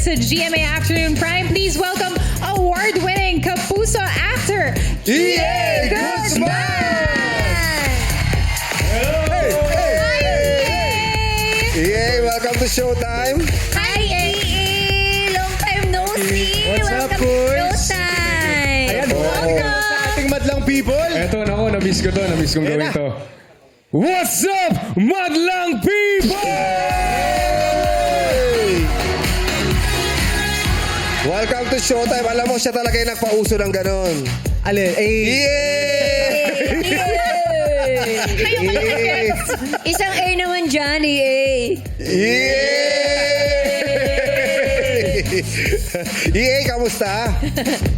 sa GMA Afternoon Prime. Please welcome award-winning Kapuso actor, EA Guzman! EA, welcome to Showtime. Hi, EA! Long time no see! What's up, Welcome to boys? Showtime! Ayan, Welcome! sa ating madlang people. Eto, nako, na-miss ko to. Na-miss kong gawin to. What's up, madlang people? Welcome to Showtime. Alam mo, siya talaga yung nagpauso ng ganon. Alin, EA! Isang air naman dyan, EA! EA, kamusta?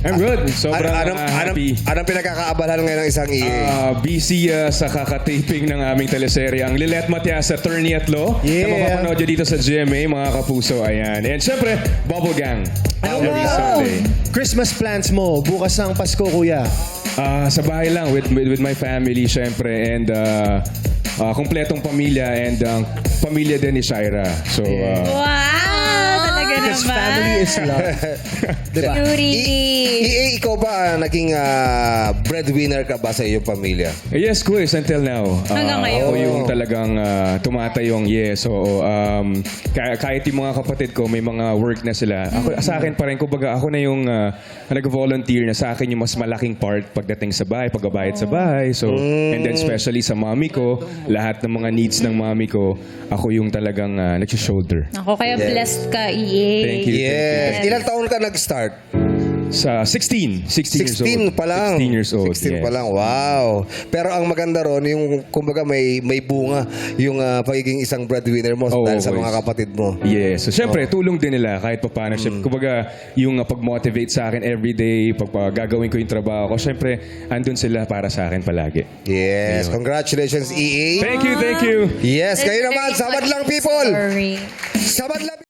I'm good. Sobrang happy. Anong pinagkakaabalahan ngayon ng isang EA? Busy sa kakataping ng aming teleserye, ang Lilet Matias, Attorney at Law. Yeah. Na mapapanood nyo dito sa GMA, mga kapuso. Ayan. And syempre, Bubble Gang. Every Sunday. Christmas plans mo, bukas ng Pasko, kuya. Sa bahay lang with my family, syempre. And kompletong pamilya and pamilya din ni Shaira. So, Wow! Talaga Because naman. family is love. Diba? Purity! EA, ikaw ba naging breadwinner ka ba sa iyong pamilya? yes, quiz until now. Hanggang ngayon. Ako yung talagang tumatayong yes. So, kahit yung mga kapatid ko, may mga work na sila. Ako, sa akin pa rin, kumbaga, ako na yung nag-volunteer na sa akin yung mas malaking part pagdating sa bahay, pagbabayad sa bahay. So, and then especially sa mami ko, lahat ng mga needs ng mami ko, ako yung talagang nag-shoulder. Ako, kaya blessed ka, EA. Thank you. Yes. Ilang taon ka nag-start? Sa 16 years old. 16 pa lang. 16 years old. 16 pa yes. lang. Wow. Pero ang maganda ron, yung kumbaga may bunga yung pagiging isang breadwinner mo Oo, dahil sa boys. mga kapatid mo. Yes. So, syempre, tulong din nila kahit pa paano. Kumbaga, yung pag-motivate sa akin everyday, pag gagawin ko yung trabaho ko, syempre, andun sila para sa akin palagi. Yes. Congratulations, EA. Thank you, thank you. Yes. Kayo naman, Sabad lang, people. Sorry. Sabad lang.